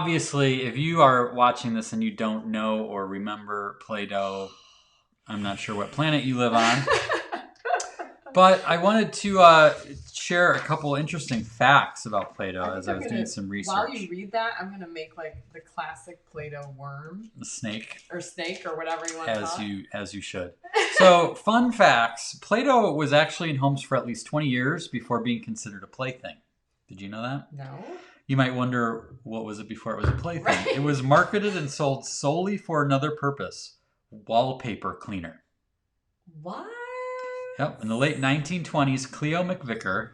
obviously, if you are watching this and you don't know or remember Play-Doh, I'm not sure what planet you live on. But I wanted to share a couple interesting facts about Play-Doh as I was doing some research. While you read that, I'm going to make like the classic Play-Doh worm. The snake. Or snake or whatever you want to call it. As you should. So, fun facts. Play-Doh was actually in homes for at least 20 years before being considered a plaything. Did you know that? No. You might wonder, what was it before it was a plaything? Right. It was marketed and sold solely for another purpose. Wallpaper cleaner. What? Yep. In the late 1920s, Cleo McVicker,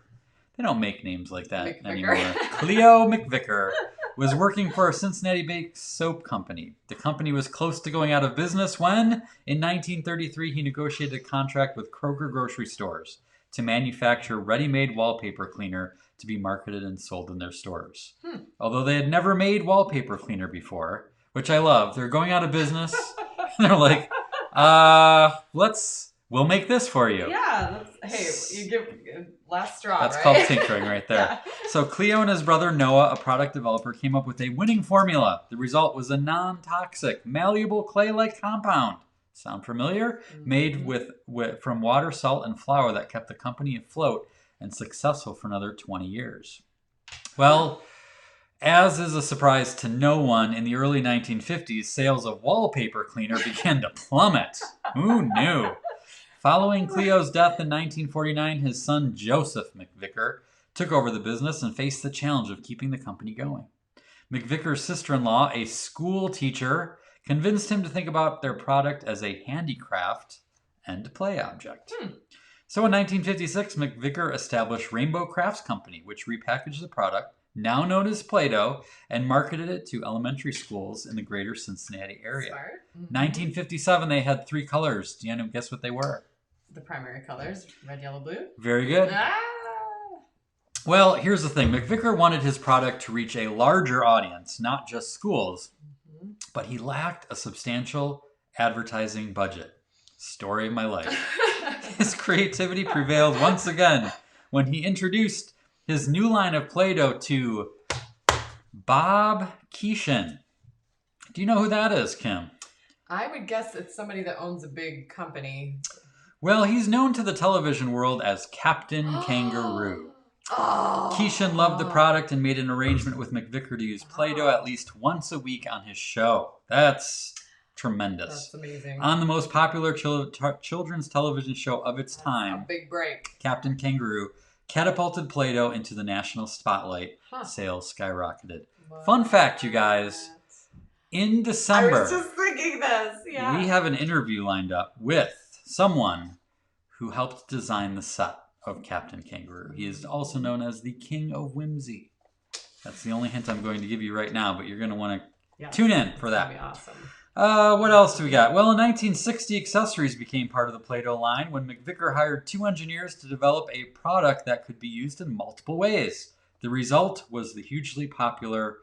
they don't make names like that anymore. Cleo McVicker was working for a Cincinnati-based soap company. The company was close to going out of business when, in 1933, he negotiated a contract with Kroger grocery stores to manufacture ready-made wallpaper cleaner to be marketed and sold in their stores. Although they had never made wallpaper cleaner before, which I love. They're going out of business. And they're like, we'll make this for you. Yeah. Hey, you give last straw, That's right? called tinkering right there. Yeah. So Cleo and his brother Noah, a product developer, came up with a winning formula. The result was a non-toxic, malleable clay-like compound. Sound familiar? Mm-hmm. Made from water, salt, and flour that kept the company afloat and successful for another 20 years. Well, as is a surprise to no one, in the early 1950s, sales of wallpaper cleaner began to plummet. Who knew? Following Cleo's death in 1949, his son Joseph McVicker took over the business and faced the challenge of keeping the company going. McVicker's sister-in-law, a school teacher, convinced him to think about their product as a handicraft and play object. So in 1956, McVicker established Rainbow Crafts Company, which repackaged the product, now known as Play-Doh, and marketed it to elementary schools in the greater Cincinnati area. Smart. 1957, they had 3 colors. Do you want to guess what they were? The primary colors, red, yellow, blue. Very good. Well, here's the thing. McVicker wanted his product to reach a larger audience, not just schools, but he lacked a substantial advertising budget. Story of my life. His creativity prevailed once again when he introduced his new line of Play-Doh to Bob Keeshan. Do you know who that is, Kim? I would guess it's somebody that owns a big company. Well, he's known to the television world as Captain Kangaroo. Keeshan loved the product and made an arrangement with McVicker to use Play-Doh at least once a week on his show. That's tremendous. That's amazing. On the most popular children's television show of its time, a big break. Captain Kangaroo catapulted Play-Doh into the national spotlight. Sales skyrocketed. Fun fact, you guys. In December, I was just thinking this. Yeah. We have an interview lined up with someone who helped design the set of Captain Kangaroo. He is also known as the King of Whimsy. That's the only hint I'm going to give you right now, but you're going to want to tune in for that. That'd be awesome. What else do we got? Well, in 1960, accessories became part of the Play-Doh line when McVicker hired 2 engineers to develop a product that could be used in multiple ways. The result was the hugely popular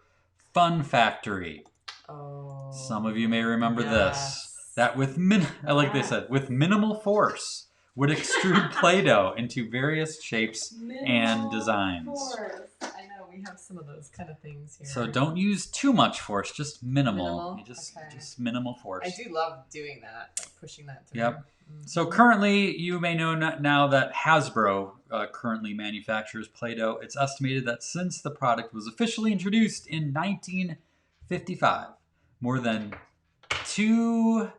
Fun Factory. Oh, some of you may remember this. That with they said, with minimal force would extrude Play-Doh into various shapes and designs. Force. I know we have some of those kind of things here. So don't use too much force, just minimal. You just minimal force. I do love doing that, like pushing that through. Yep. So currently, you may know now that Hasbro currently manufactures Play-Doh. It's estimated that since the product was officially introduced in 1955, more than 2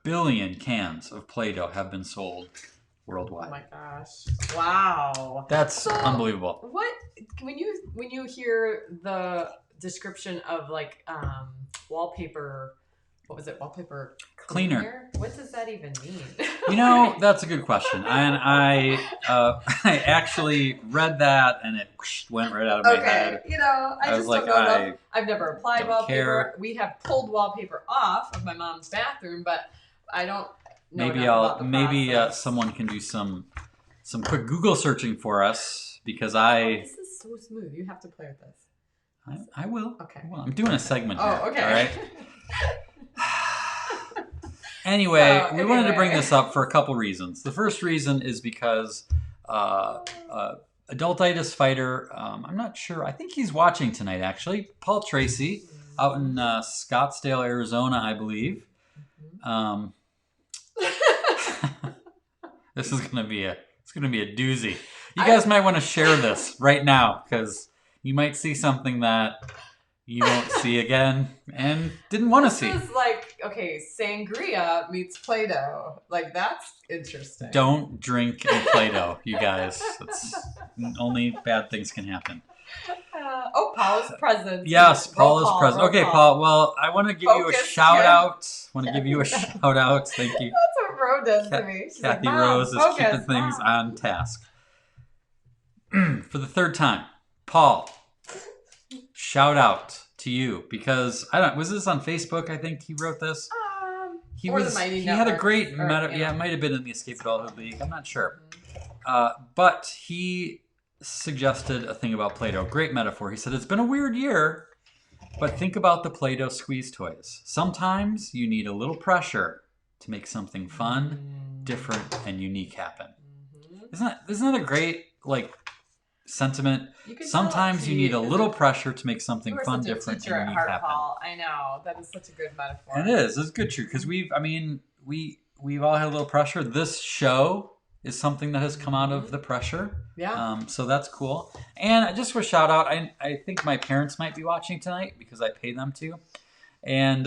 billion cans of Play-Doh have been sold worldwide. Oh my gosh! Wow, that's unbelievable. What when you hear the description of like wallpaper? What was it? Wallpaper cleaner? What does that even mean? You know, that's a good question. And I actually read that and it went right out of my head. You know, I just like, don't know. I've never applied wallpaper. Care. We have pulled wallpaper off of my mom's bathroom, but I don't know maybe someone can do some quick Google searching for us because this is so smooth. You have to play with this. I will. Okay. Well, I'm doing a segment here. Oh, okay. All right. Anyway, we wanted to bring this up for a couple reasons. The first reason is because adultitis fighter. I'm not sure. I think he's watching tonight, actually. Paul Tracy out in Scottsdale, Arizona, I believe. This is gonna be a doozy. You guys might want to share this right now because you might see something that you won't see again and didn't want to see. This is like, okay, sangria meets Play-Doh. Like, that's interesting. Don't drink in Play-Doh, you guys. It's only bad things can happen. Paul is present. Yes, Paul is present. Okay, Paul. Well, I want to give you a shout out. Thank you. That's what Ro does to me. She's Kathy like, Rose is focus, keeping things on task. For the third time, Paul, shout out to you because was this on Facebook? I think he wrote this. He had a great it might have been in the Escape Adulthood League. I'm not sure. But he suggested a thing about Play-Doh. Great metaphor. He said, it's been a weird year, but think about the Play-Doh squeeze toys. Sometimes you need a little pressure to make something fun, different, and unique happen. Isn't that a great sentiment? Sometimes you need a little pressure to make something fun, different, and unique happen. Paul. I know. That is such a good metaphor. It is. It's good, true. Because we've all had a little pressure. This show is something that has come out of the pressure. Yeah. So that's cool. And just for a shout out, I think my parents might be watching tonight because I pay them to. And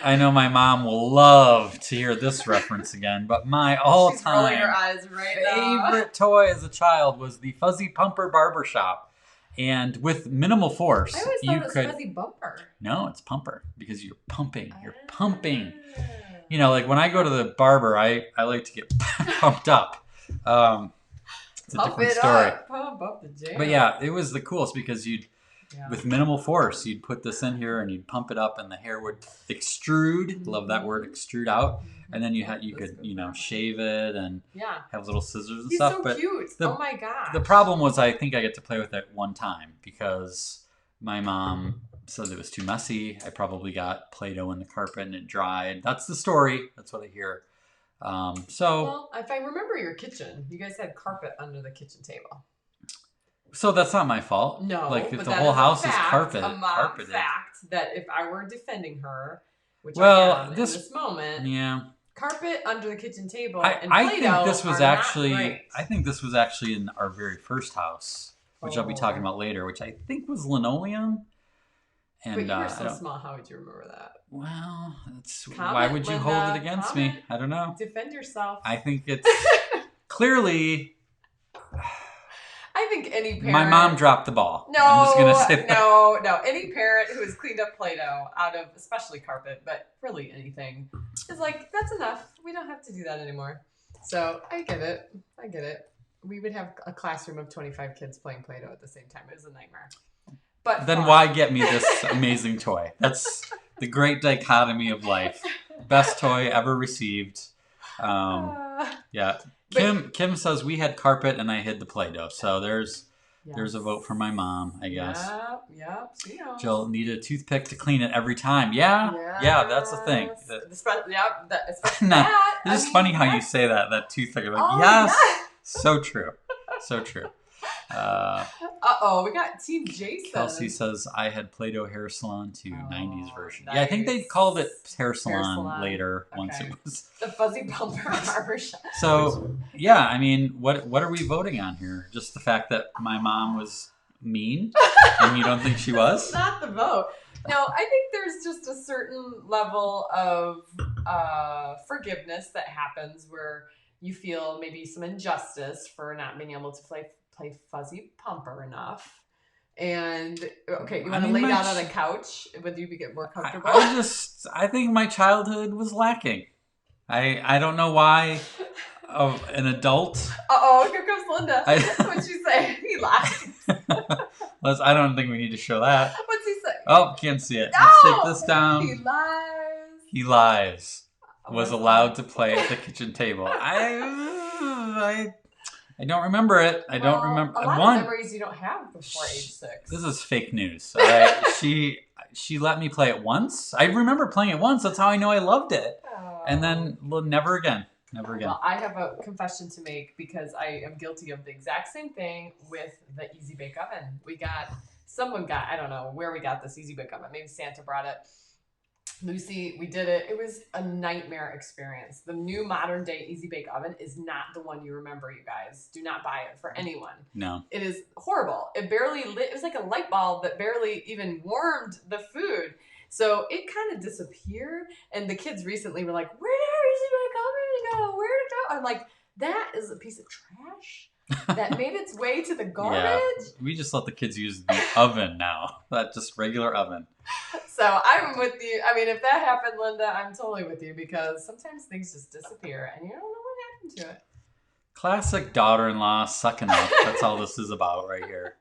I know my mom will love to hear this reference again, but my all-time favorite toy as a child was the Fuzzy Pumper Barbershop. And with minimal force, I always thought it was Fuzzy Bumper. No, it's Pumper because you're pumping. You're pumping. You know, like when I go to the barber, I like to get pumped up. It's a different story. Pump up the jam. But yeah, it was the coolest because with minimal force, you'd put this in here and you'd pump it up and the hair would extrude. Love that word, extrude out. And then you could shave it and have little scissors and stuff. He's so cute. Oh my gosh. The problem was I think I get to play with it one time because my mom said it was too messy. I probably got Play-Doh in the carpet and it dried. That's the story. That's what I hear. Well, if I remember your kitchen, you guys had carpet under the kitchen table. So that's not my fault. No, like if the whole house is carpeted. Fact that if I were defending her, which I am in this moment, carpet under the kitchen table. I think this was actually in our very first house, which I'll be talking about later, which I think was linoleum. And, but you were so small. How would you remember that? Well, why would you hold it against me? I don't know. Defend yourself. I think it's clearly. I think any parent. My mom dropped the ball. No, I'm just gonna say that. No. Any parent who has cleaned up Play-Doh out of, especially carpet, but really anything, is like, that's enough. We don't have to do that anymore. So I get it. We would have a classroom of 25 kids playing Play-Doh at the same time. It was a nightmare. But then why get me this amazing toy? That's the great dichotomy of life. Best toy ever received. Yeah. Kim says we had carpet and I hid the Play-Doh. So there's a vote for my mom, I guess. Yep. Jill needed a toothpick to clean it every time. Yeah, that's the thing. It's just funny how you say that toothpick. I'm like, yes. So true. We got Team Jason. Kelsey says I had Play-Doh hair salon too, 90s version. Nice. Yeah, I think they called it hair salon later once it was the Fuzzy Pumper Barbershop. So I mean, what are we voting on here? Just the fact that my mom was mean, and you don't think she was? That's not the vote. No, I think there's just a certain level of forgiveness that happens where you feel maybe some injustice for not being able to play Fuzzy Pumper enough. And you want to lay down on a couch with you to get more comfortable? I think my childhood was lacking. I don't know why. An adult. Here comes Linda. What'd she say? He lies. I don't think we need to show that. What's he say? Oh, can't see it. No! Let's take this down. He lies. Was allowed to play at the kitchen table. I don't remember it. I don't remember. A lot of memories you don't have before age 6. This is fake news. All right? She let me play it once. I remember playing it once. That's how I know I loved it. And then never again. Never again. Well, I have a confession to make because I am guilty of the exact same thing with the Easy Bake Oven. I don't know where we got this Easy Bake Oven. Maybe Santa brought it. Lucy, we did it. It was a nightmare experience. The new modern day Easy Bake Oven is not the one you remember, you guys. Do not buy it for anyone. No. It is horrible. It barely lit. It was like a light bulb that barely even warmed the food. So it kind of disappeared. And the kids recently were like, where did our Easy Bake Oven go? Where did it go? I'm like, that is a piece of trash that made its way to the garbage. Yeah, we just let the kids use the oven now. That just regular oven. So I'm with you. I mean, if that happened, Linda, I'm totally with you because sometimes things just disappear and you don't know what happened to it. Classic daughter-in-law sucking up. That's all this is about right here.